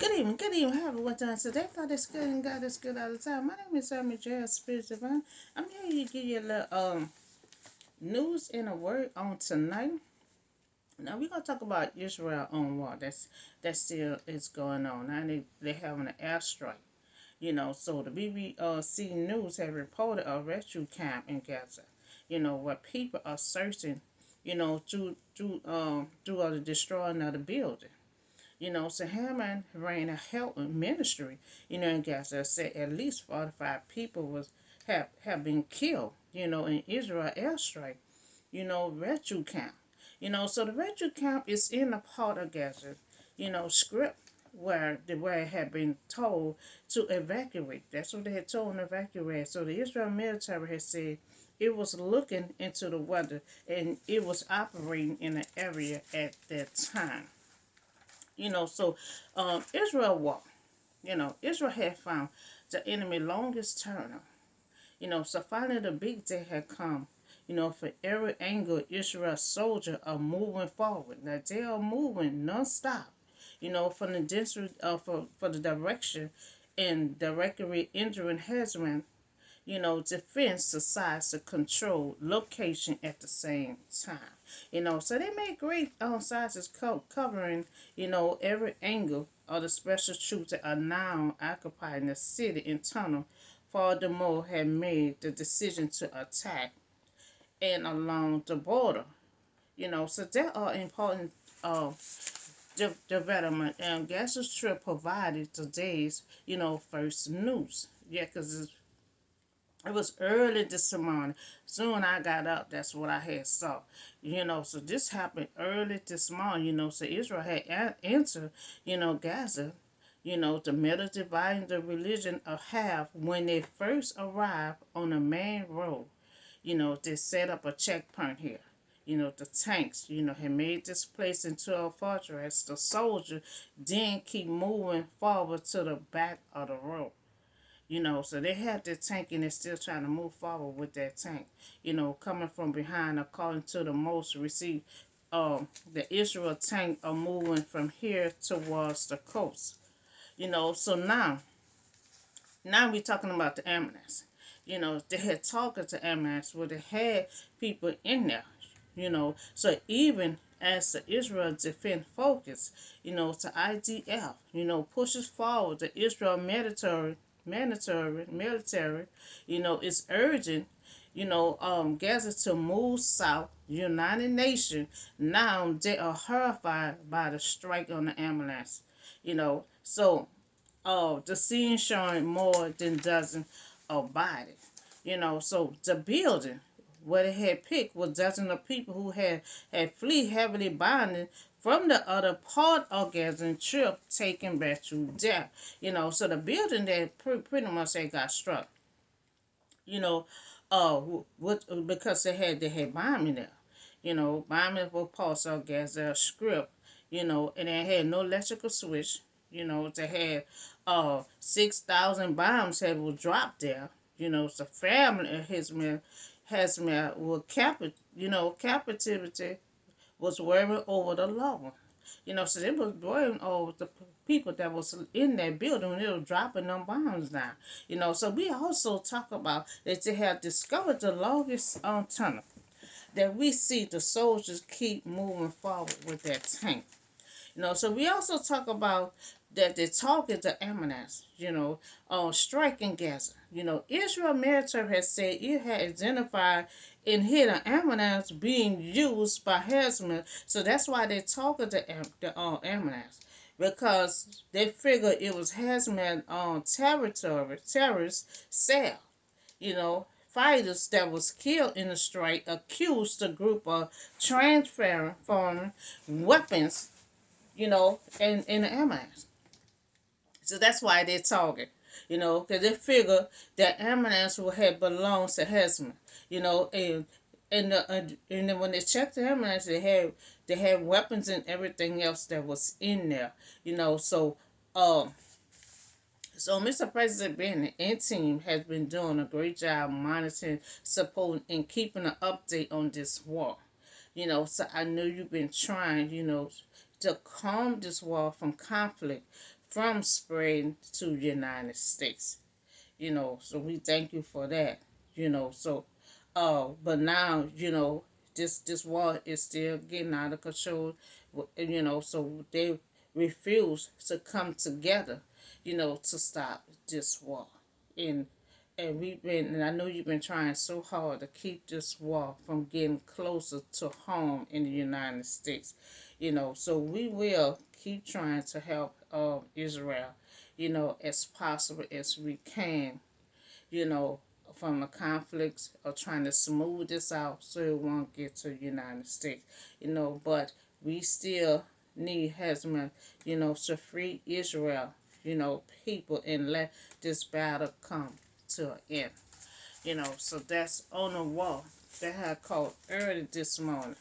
Good evening. However, what time today? Thought it's good and God is good all the time. My name is Sammy J. Spirit Divine. I'm here to give you a little news in a word on tonight. Now we're gonna talk about Israel on war. That still is going on. Now they having an airstrike. So the BBC News have reported a refugee camp in Gaza. Where people are searching. Through the destroying of the building. So Hammond ran a health ministry, in Gaza. Said at least 45 people have been killed, in Israel airstrike, refugee camp. So the refugee camp is in the part of Gaza, script where it had been told to evacuate. That's what they had told them to evacuate. So the Israel military had said it was looking into the weather and it was operating in the area at that time. Israel walked. Israel had found the enemy longest tunnel. So finally the big day had come. For every angle, Israel soldiers are moving forward. Now they are moving non-stop. From the district, for the direction and directly entering Hezron, defense decides to control location at the same time. So they made great sizes covering, every angle of the special troops that are now occupying the city and tunnel. Furthermore, had made the decision to attack and along the border. So there are important development. And Gaza's trip provided today's, first news. Yeah, because it was early this morning. Soon I got up, that's what I had saw. So this happened early this morning, so Israel had entered, Gaza, the middle dividing the religion of half when they first arrived on the main road. They set up a checkpoint here. The tanks, had made this place into a fortress. The soldiers then keep moving forward to the back of the road. So they have the tank and they're still trying to move forward with that tank. Coming from behind, according to the most received, the Israel tank are moving from here towards the coast. So now we're talking about the ambulance. They had talking to ambulance where they had people in there. So even as the Israel defense focus, to IDF, pushes forward the Israel military, is urgent, Gaza to move south. United Nations now they are horrified by the strike on the ambulance. So the scene showing more than dozens of bodies. So the building where they had picked was dozens of people who had flee heavily bonded from the other part of Gaza trip taken back to death. So the building that pretty much they got struck. You know, because they had bombing there. Bombing for parts of Gaza script. And they had no electrical switch. They had 6,000 bombs that were dropped there. So family of his man has man were captivity was worrying over the law. So they was worrying over the people that was in that building when they were dropping them bombs down. So we also talk about that they have discovered the longest tunnel. That we see the soldiers keep moving forward with that tank. So we also talk about that they're talking to ambulance, striking Gaza. Israel military has said it had identified and hit an ambulance being used by Hezbollah. So that's why they're talking to the ambulance. Because they figured it was Hezbollah terrorist cell. Fighters that was killed in the strike accused the group of transferring foreign weapons in the ambulance. So that's why they're talking, because they figure that ambulance will have belonged to Hezbollah, and then when they checked the ambulance, they had weapons and everything else that was in there, um, so Mr. President Biden and team has been doing a great job monitoring, supporting, and keeping an update on this war. So I know you've been trying, to calm this war from conflict from spreading to the United States. So we thank you for that. So but now, this war is still getting out of control. So they refuse to come together, to stop this war. And and I know you've been trying so hard to keep this war from getting closer to home in the United States. So we will keep trying to help Israel, as possible as we can, you know, from the conflicts of trying to smooth this out so it won't get to the United States, but we still need Hezbollah, to free Israel, people, and let this battle come to an end. So that's on the wall that I called early this morning.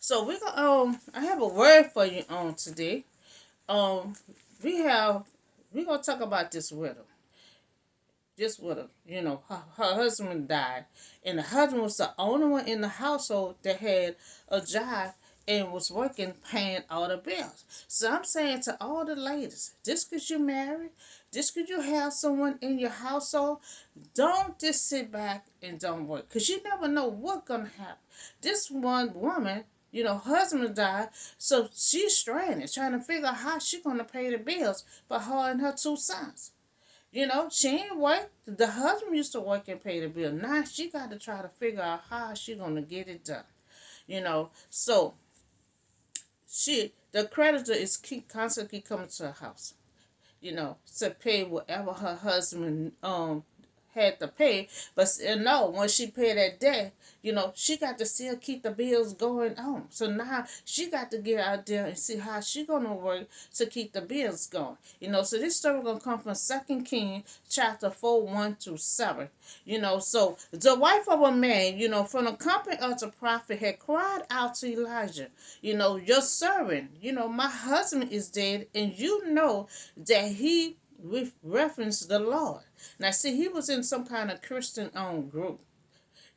So we go I have a word for you on today. Um we have we're gonna talk about this widow. This widow, her husband died, and the husband was the only one in the household that had a job and was working, paying all the bills. So I'm saying to all the ladies, just because you're married, just because you have someone in your household, don't just sit back and don't work, because you never know what's gonna happen. This one woman, husband died, so she's stranded, trying to figure out how she's gonna pay the bills for her and her two sons. She ain't work. The husband used to work and pay the bill. Now she got to try to figure out how she gonna get it done. So the creditor is constantly coming to her house, to pay whatever her husband had to pay. But no, when she paid that debt, she got to still keep the bills going on. So now she got to get out there and see how she gonna work to keep the bills going. So this story gonna come from 2 Kings chapter 4:1-7. So the wife of a man, from the company of the prophet had cried out to Elijah, your servant, my husband is dead, and you know that he with reference to the Lord. Now, see, he was in some kind of Christian group,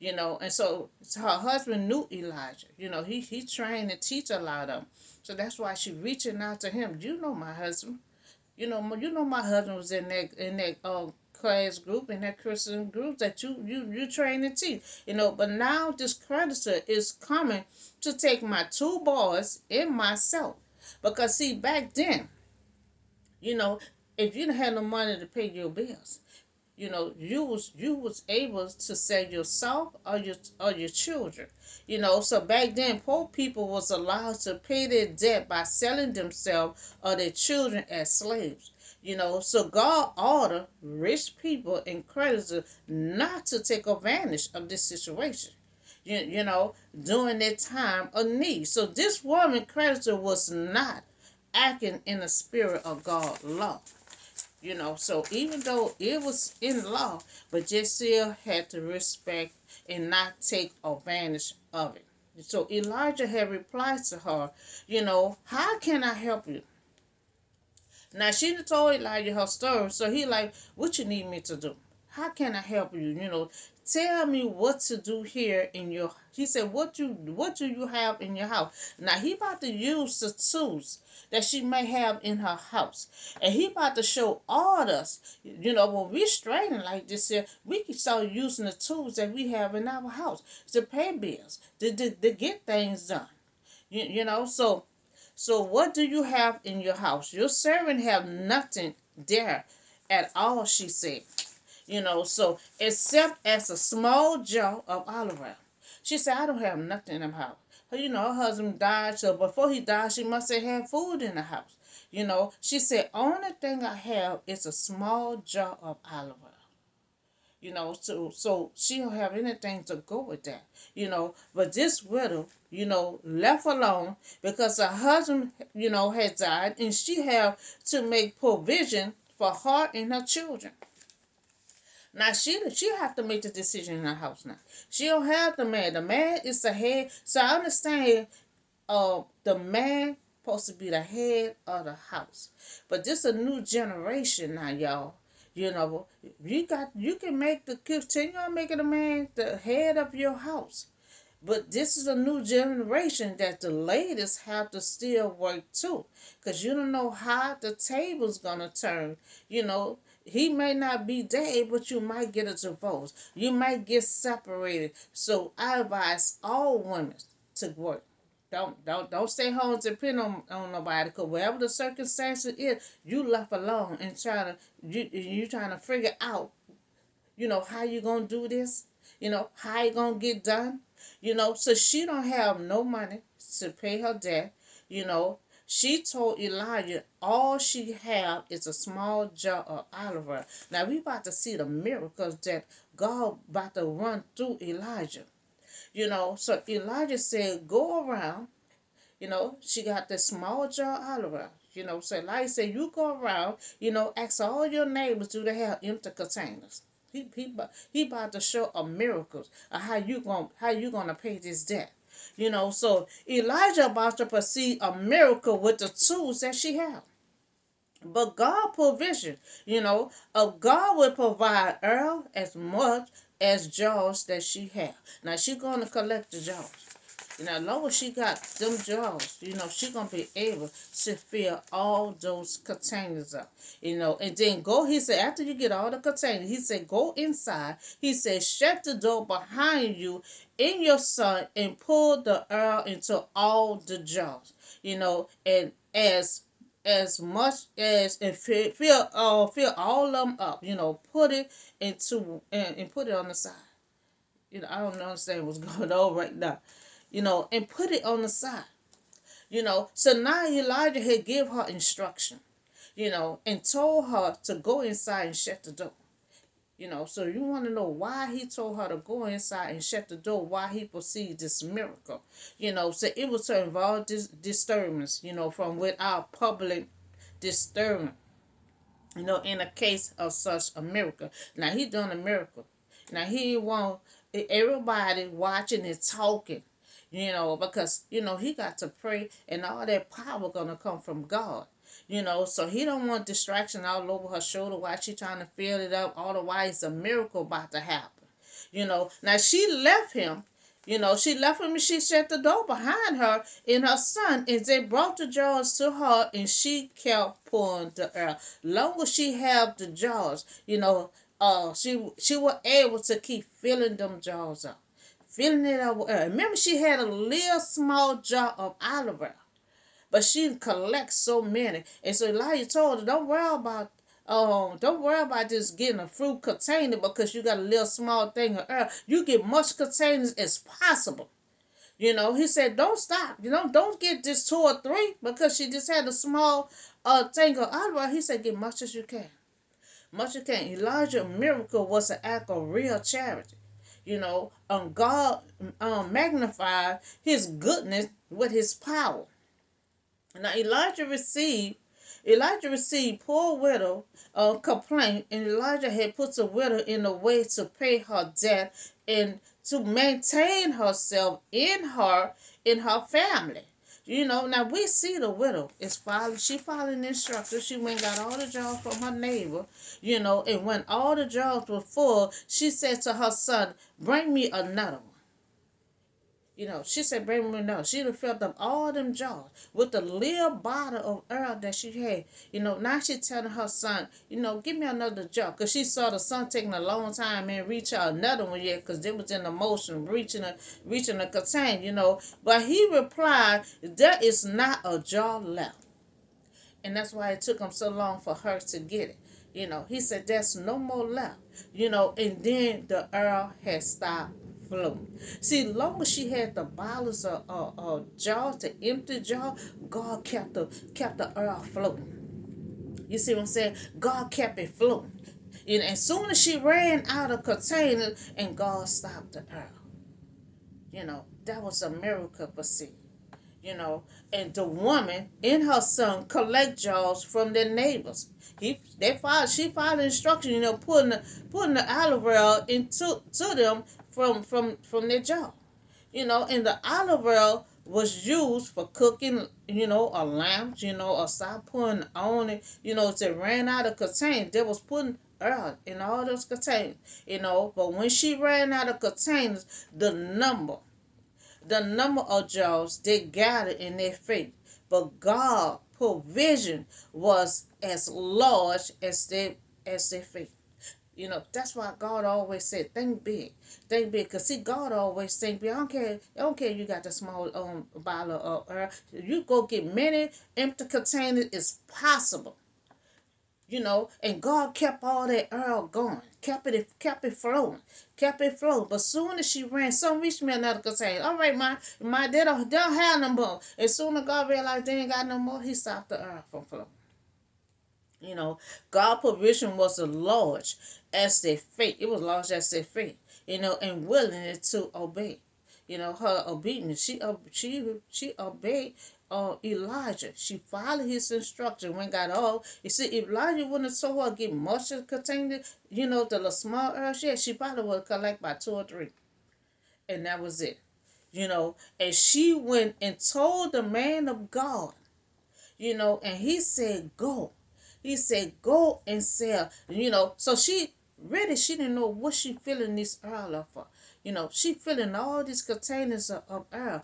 and so her husband knew Elijah. He trained and teach a lot of them. So that's why she reaching out to him. My husband. My husband was in that class group, in that Christian group that you train and teach. But now this creditor is coming to take my two boys and myself, because see, back then, you know, if you didn't have no money to pay your bills, you was able to sell yourself or your children. So back then poor people was allowed to pay their debt by selling themselves or their children as slaves. So God ordered rich people and creditors not to take advantage of this situation. During their time of need. So this woman creditor was not acting in the spirit of God law. So even though it was in law, but you still had to respect and not take advantage of it. So Elijah had replied to her, how can I help you? Now she done told Elijah her story, so he like, what you need me to do? How can I help you? Tell me what to do here in your. He said, what do you have in your house? Now he about to use the tools that she may have in her house, and he about to show all us. When we straighten like this here, we can start using the tools that we have in our house to pay bills, to get things done. So what do you have in your house? Your servant have nothing there at all, she said. So except as a small jar of olive oil. She said, I don't have nothing in the house. Her husband died, so before he died, she must have had food in the house. She said, only thing I have is a small jar of olive oil. So she don't have anything to go with that. But this widow, left alone because her husband, had died, and she have to make provision for her and her children. Now she have to make the decision in her house now. She don't have the man. The man is the head. So I understand the man supposed to be the head of the house. But this a new generation now, y'all. You can make continue on making the man the head of your house. But this is a new generation that the ladies have to still work too. Because you don't know how the table's going to turn. You know, he may not be dead, but you might get a divorce. You might get separated. So I advise all women to work. Don't stay home to depend on nobody, because whatever the circumstances is, you left alone and you trying to figure out, how you gonna do this, how you gonna get done, so she don't have no money to pay her debt. She told Elijah all she have is a small jar of olive oil. Now we about to see the miracles that God about to run through Elijah. So Elijah said, go around. She got this small jar of olive oil. So Elijah said, you go around, ask all your neighbors, do they have empty containers? He about to show a miracles of how you gonna pay this debt. So Elijah about to perceive a miracle with the tools that she have. But God provision, of God will provide Earl as much as jars that she have. Now she gonna collect the jars. As long as she got them jars, she gonna be able to fill all those containers up. And then he said, after you get all the containers, he said, go inside. He said, shut the door behind you in your son and pull the oil into all the jars. And as much as and fill all of them up. Put it into and put it on the side. I don't understand what's going on right now. And put it on the side. So now Elijah had give her instruction, and told her to go inside and shut the door. So you want to know why he told her to go inside and shut the door, why he perceived this miracle. So it was to involve this disturbance, from without public disturbance, in a case of such a miracle. Now he done a miracle. Now he want everybody watching and talking, because he got to pray, and all that power gonna come from God. So he don't want distraction all over her shoulder while she trying to fill it up. All the while it's a miracle about to happen. Now she left him. And she shut the door behind her and her son, and they brought the jars to her, and she kept pouring the oil. Long as she had the jars, she was able to keep filling them jars up, filling it up with oil. Remember, she had a little small jar of olive oil, but she collects so many. And so Elijah told her, don't worry about just getting a fruit container because you got a little small thing of oil. You get much containers as possible. He said, don't stop. Don't get just 2 or 3 because she just had a small thing of olive oil. He said, get much as you can. Much as you can. Elijah's miracle was an act of real charity. God magnified his goodness with his power. Now Elijah received poor widow complaint, and Elijah had put the widow in a way to pay her debt and to maintain herself in her family. Now we see the widow is following instructions. She went and got all the jars from her neighbor, and when all the jars were full, she said to her son, bring me another one. She said, bring me another. She done filled up all them jars with the little bottle of oil that she had. Now she telling her son, give me another jar. Because she saw the son taking a long time and reach out another one yet because they was in the motion reaching a contain, But he replied, there is not a jar left. And that's why it took him so long for her to get it. He said, there's no more left. And then the oil had stopped flowing. See, long as she had the bottles of jar, the empty jar, God kept the oil flowing. You see what I'm saying? God kept it flowing. As soon as she ran out of containers, and God stopped the oil. That was a miracle for see. And the woman and her son collect jars from their neighbors. She followed instruction, putting the olive oil to them from their jar. And the olive oil was used for cooking, or lamps, or stop putting on it, if they ran out of containers, they was putting oil in all those containers, but when she ran out of containers, the number the number of jobs they gathered in their faith, but God provision was as large as their faith. That's why God always said, think big. Think big. Because see, God always think big. I don't care you got the small bottle of oil. You go get many empty containers, it's possible. And God kept all that oil going, kept it flowing, kept it flowing. But soon as she ran, some reached me another container. All right, they don't have no more. As soon as God realized they ain't got no more, He stopped the oil from flowing. You know, God's provision was as large as their faith. It was large as their faith. And willingness to obey. Her obedience. She obeyed Elijah. She followed his instruction when got all. You see, if Elijah wouldn't have told her get much of contained, the little small earth, yeah, she probably would collect by two or three. And that was it. And she went and told the man of God, and he said, go. He said, go and sell. So she didn't know what she filling this oil up for. She filling all these containers of oil.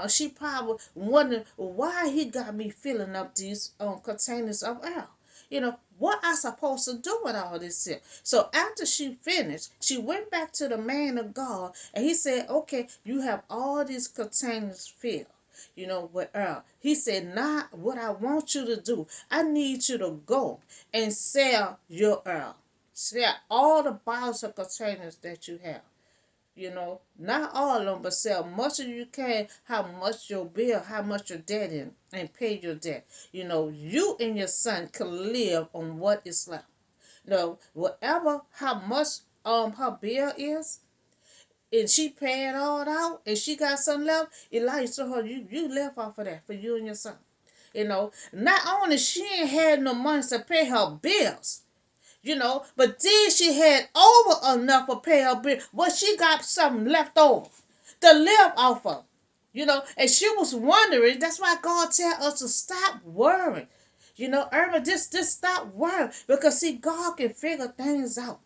She probably wondering why he got me filling up these containers of oil. What I supposed to do with all this here? So after she finished, she went back to the man of God, and he said, okay, you have all these containers filled. With Earl. He said, now what I want you to do, I need you to go and sell your Earl. Sell all the bottles of containers that you have. Not all of them, but sell much as you can, how much your bill, how much your debt in, and pay your debt. You and your son can live on what is left. Whatever, how much her bill is, and she paid all out, and she got something left, Elijah told her, you left off of that for you and your son. Not only she ain't had no money to pay her bills, but then she had over enough to pay her bill. But she got something left over to live off of. And she was wondering, that's why God tell us to stop worrying. Irma, just stop worrying. Because see, God can figure things out.